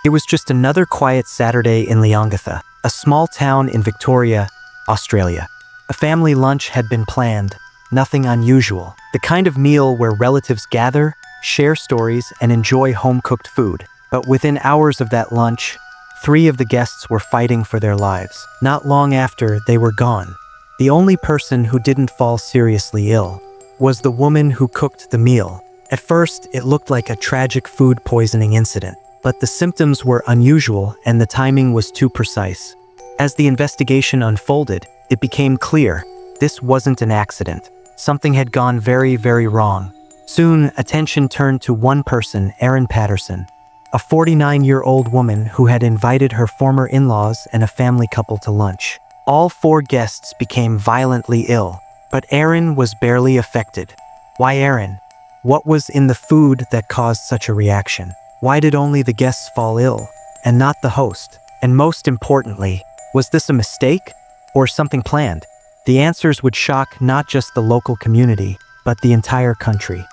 It was just another quiet Saturday in Leongatha, a small town in Victoria, Australia. A family lunch had been planned, nothing unusual. The kind of meal where relatives gather, share stories, and enjoy home-cooked food. But within hours of that lunch, 3 of the guests were fighting for their lives. Not long after, they were gone. The only person who didn't fall seriously ill was the woman who cooked the meal. At first, it looked like a tragic food poisoning incident, but the symptoms were unusual and the timing was too precise. As the investigation unfolded, it became clear this wasn't an accident. Something had gone very, very wrong. Soon, attention turned to one person, Erin Patterson, a 49-year-old woman who had invited her former in-laws and a family couple to lunch. All 4 guests became violently ill, but Erin was barely affected. Why Erin? What was in the food that caused such a reaction? Why did only the guests fall ill, and not the host? And most importantly, was this a mistake or something planned? The answers would shock not just the local community, but the entire country.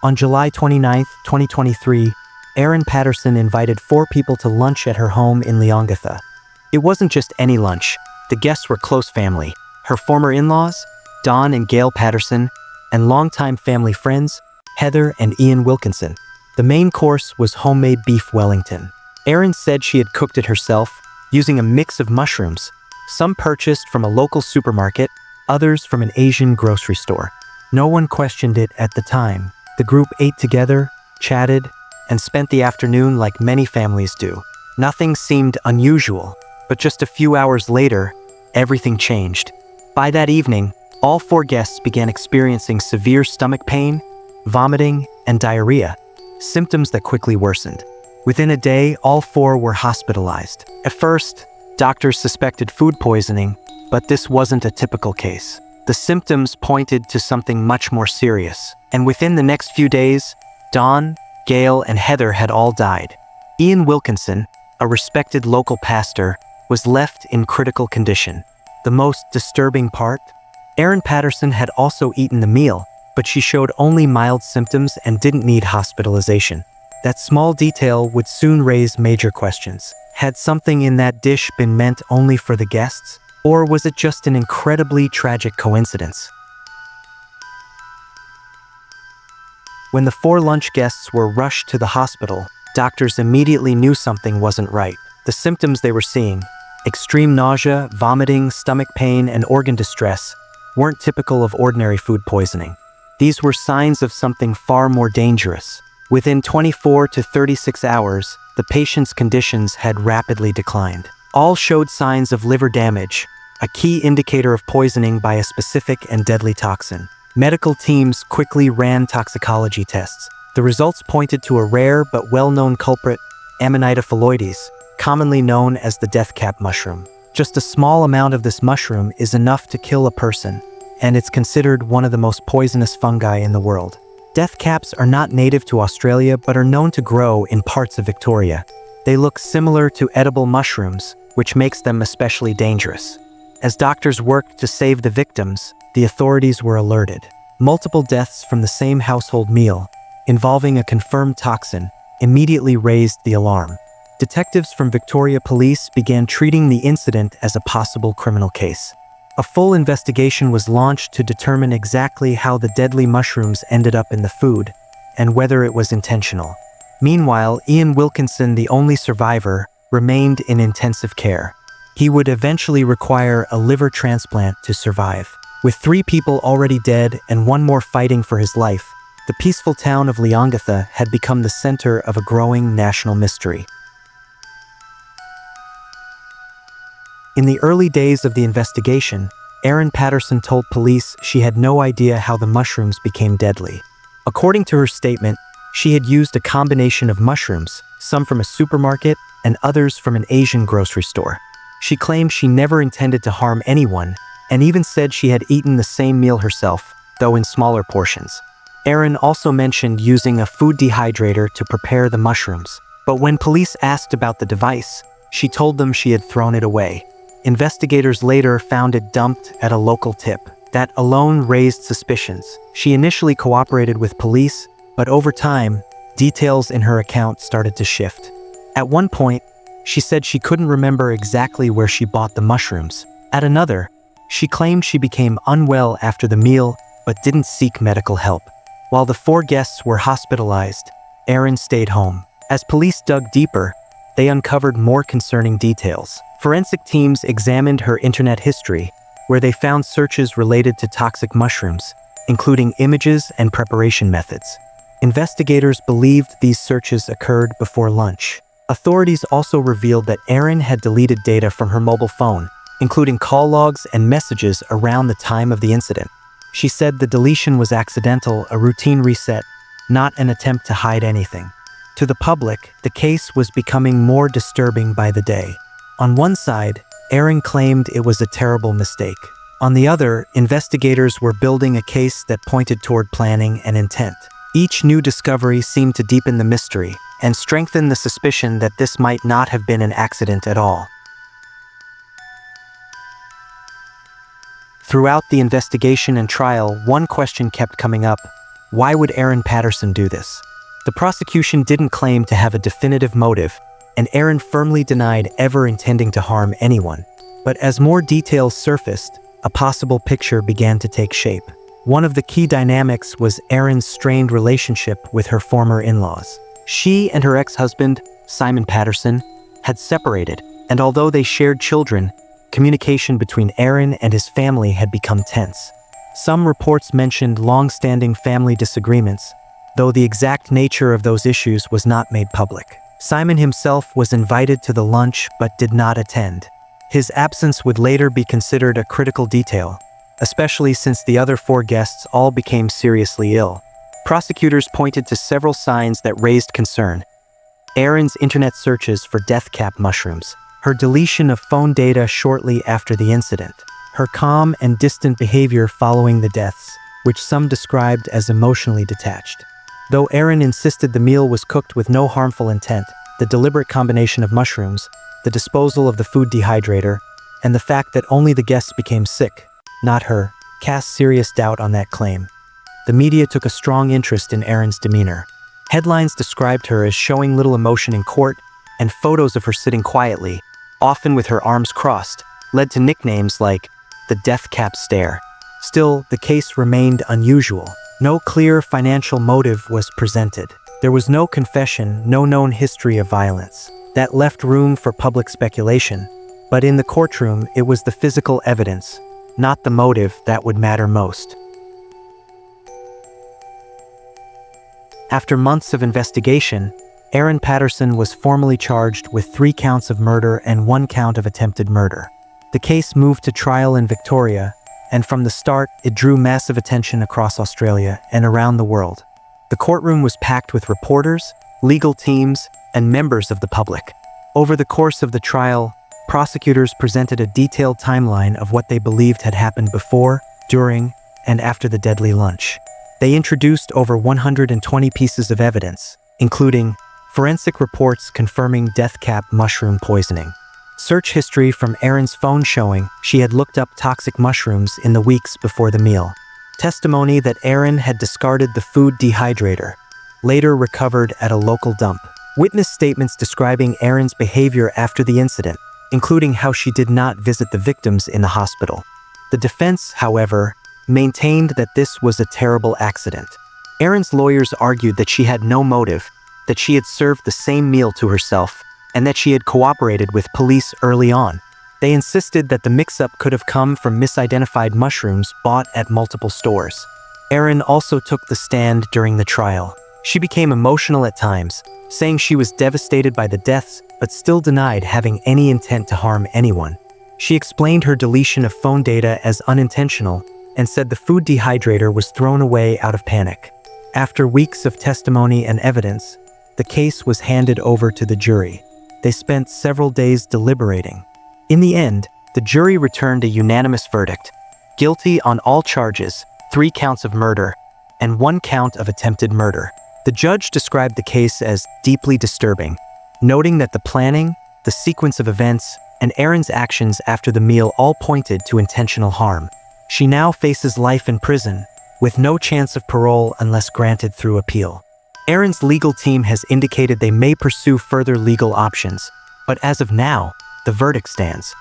On July 29, 2023, Erin Patterson invited 4 people to lunch at her home in Leongatha. It wasn't just any lunch. The guests were close family. Her former in-laws, Don and Gail Patterson, and longtime family friends, Heather and Ian Wilkinson. The main course was homemade beef Wellington. Erin said she had cooked it herself, using a mix of mushrooms, some purchased from a local supermarket, others from an Asian grocery store. No one questioned it at the time. The group ate together, chatted, and spent the afternoon like many families do. Nothing seemed unusual, but just a few hours later, everything changed. By that evening, all 4 guests began experiencing severe stomach pain, vomiting, and diarrhea, symptoms that quickly worsened. Within a day, all 4 were hospitalized. At first, doctors suspected food poisoning, but this wasn't a typical case. The symptoms pointed to something much more serious. And within the next few days, Don, Gail, and Heather had all died. Ian Wilkinson, a respected local pastor, was left in critical condition. The most disturbing part? Erin Patterson had also eaten the meal, but she showed only mild symptoms and didn't need hospitalization. That small detail would soon raise major questions. Had something in that dish been meant only for the guests? Or was it just an incredibly tragic coincidence? When the 4 lunch guests were rushed to the hospital, doctors immediately knew something wasn't right. The symptoms they were seeing, extreme nausea, vomiting, stomach pain, and organ distress, weren't typical of ordinary food poisoning. These were signs of something far more dangerous. Within 24 to 36 hours, the patient's conditions had rapidly declined. All showed signs of liver damage, a key indicator of poisoning by a specific and deadly toxin. Medical teams quickly ran toxicology tests. The results pointed to a rare but well-known culprit, Amanita phalloides, commonly known as the death cap mushroom. Just a small amount of this mushroom is enough to kill a person, and it's considered one of the most poisonous fungi in the world. Death caps are not native to Australia but are known to grow in parts of Victoria. They look similar to edible mushrooms, which makes them especially dangerous. As doctors worked to save the victims, the authorities were alerted. Multiple deaths from the same household meal, involving a confirmed toxin, immediately raised the alarm. Detectives from Victoria Police began treating the incident as a possible criminal case. A full investigation was launched to determine exactly how the deadly mushrooms ended up in the food, and whether it was intentional. Meanwhile, Ian Wilkinson, the only survivor, remained in intensive care. He would eventually require a liver transplant to survive. With 3 people already dead and 1 more fighting for his life, the peaceful town of Leongatha had become the center of a growing national mystery. In the early days of the investigation, Erin Patterson told police she had no idea how the mushrooms became deadly. According to her statement, she had used a combination of mushrooms, some from a supermarket and others from an Asian grocery store. She claimed she never intended to harm anyone, and even said she had eaten the same meal herself, though in smaller portions. Erin also mentioned using a food dehydrator to prepare the mushrooms, but when police asked about the device, she told them she had thrown it away. Investigators later found it dumped at a local tip. That alone raised suspicions. She initially cooperated with police, but over time, details in her account started to shift. At one point, she said she couldn't remember exactly where she bought the mushrooms. At another, she claimed she became unwell after the meal but didn't seek medical help. While the 4 guests were hospitalized, Erin stayed home. As police dug deeper, they uncovered more concerning details. Forensic teams examined her internet history, where they found searches related to toxic mushrooms, including images and preparation methods. Investigators believed these searches occurred before lunch. Authorities also revealed that Erin had deleted data from her mobile phone, including call logs and messages around the time of the incident. She said the deletion was accidental, a routine reset, not an attempt to hide anything. To the public, the case was becoming more disturbing by the day. On one side, Erin claimed it was a terrible mistake. On the other, investigators were building a case that pointed toward planning and intent. Each new discovery seemed to deepen the mystery and strengthen the suspicion that this might not have been an accident at all. Throughout the investigation and trial, one question kept coming up: why would Erin Patterson do this? The prosecution didn't claim to have a definitive motive, and Erin firmly denied ever intending to harm anyone. But as more details surfaced, a possible picture began to take shape. One of the key dynamics was Erin's strained relationship with her former in-laws. She and her ex-husband, Simon Patterson, had separated, and although they shared children, communication between Erin and his family had become tense. Some reports mentioned long-standing family disagreements, though the exact nature of those issues was not made public. Simon himself was invited to the lunch but did not attend. His absence would later be considered a critical detail, especially since the other 4 guests all became seriously ill. Prosecutors pointed to several signs that raised concern: Erin's internet searches for death cap mushrooms, her deletion of phone data shortly after the incident, her calm and distant behavior following the deaths, which some described as emotionally detached. Though Erin insisted the meal was cooked with no harmful intent, the deliberate combination of mushrooms, the disposal of the food dehydrator, and the fact that only the guests became sick, not her, cast serious doubt on that claim. The media took a strong interest in Erin's demeanor. Headlines described her as showing little emotion in court, and photos of her sitting quietly, often with her arms crossed, led to nicknames like the death cap stare. Still, the case remained unusual. No clear financial motive was presented. There was no confession, no known history of violence. That left room for public speculation. But in the courtroom, it was the physical evidence, not the motive, that would matter most. After months of investigation, Erin Patterson was formally charged with 3 counts of murder and 1 count of attempted murder. The case moved to trial in Victoria, and from the start, it drew massive attention across Australia and around the world. The courtroom was packed with reporters, legal teams, and members of the public. Over the course of the trial, prosecutors presented a detailed timeline of what they believed had happened before, during, and after the deadly lunch. They introduced over 120 pieces of evidence, including forensic reports confirming death cap mushroom poisoning, search history from Erin's phone showing she had looked up toxic mushrooms in the weeks before the meal, testimony that Erin had discarded the food dehydrator, later recovered at a local dump, witness statements describing Erin's behavior after the incident, including how she did not visit the victims in the hospital. The defense, however, maintained that this was a terrible accident. Erin's lawyers argued that she had no motive, that she had served the same meal to herself, and that she had cooperated with police early on. They insisted that the mix-up could have come from misidentified mushrooms bought at multiple stores. Erin also took the stand during the trial. She became emotional at times, saying she was devastated by the deaths, but still denied having any intent to harm anyone. She explained her deletion of phone data as unintentional and said the food dehydrator was thrown away out of panic. After weeks of testimony and evidence, the case was handed over to the jury. They spent several days deliberating. In the end, the jury returned a unanimous verdict: guilty on all charges, 3 counts of murder, and 1 count of attempted murder. The judge described the case as deeply disturbing, noting that the planning, the sequence of events, and Erin's actions after the meal all pointed to intentional harm. She now faces life in prison, with no chance of parole unless granted through appeal. Erin's legal team has indicated they may pursue further legal options, but as of now, the verdict stands.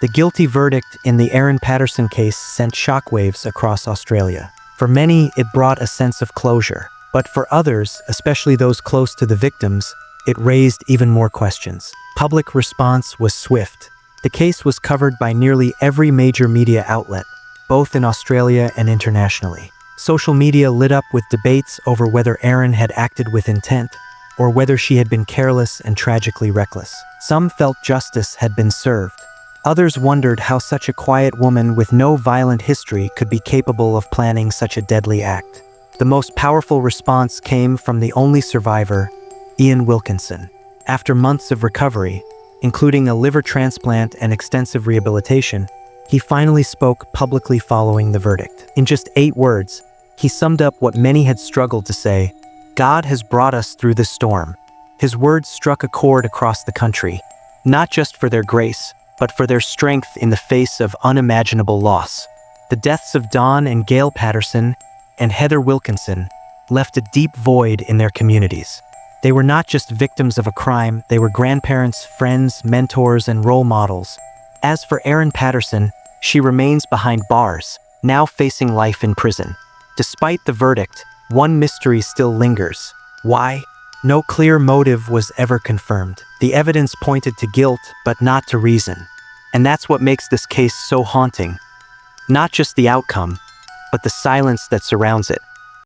The guilty verdict in the Erin Patterson case sent shockwaves across Australia. For many, it brought a sense of closure, but for others, especially those close to the victims, it raised even more questions. Public response was swift. The case was covered by nearly every major media outlet, both in Australia and internationally. Social media lit up with debates over whether Erin had acted with intent, or whether she had been careless and tragically reckless. Some felt justice had been served. Others wondered how such a quiet woman with no violent history could be capable of planning such a deadly act. The most powerful response came from the only survivor, Ian Wilkinson. After months of recovery, including a liver transplant and extensive rehabilitation, he finally spoke publicly following the verdict. In just 8 words, he summed up what many had struggled to say: "God has brought us through this storm." His words struck a chord across the country, not just for their grace, but for their strength in the face of unimaginable loss. The deaths of Dawn and Gail Patterson and Heather Wilkinson left a deep void in their communities. They were not just victims of a crime, they were grandparents, friends, mentors, and role models. As for Erin Patterson, she remains behind bars, now facing life in prison. Despite the verdict, one mystery still lingers. Why? No clear motive was ever confirmed. The evidence pointed to guilt, but not to reason. And that's what makes this case so haunting. Not just the outcome, but the silence that surrounds it.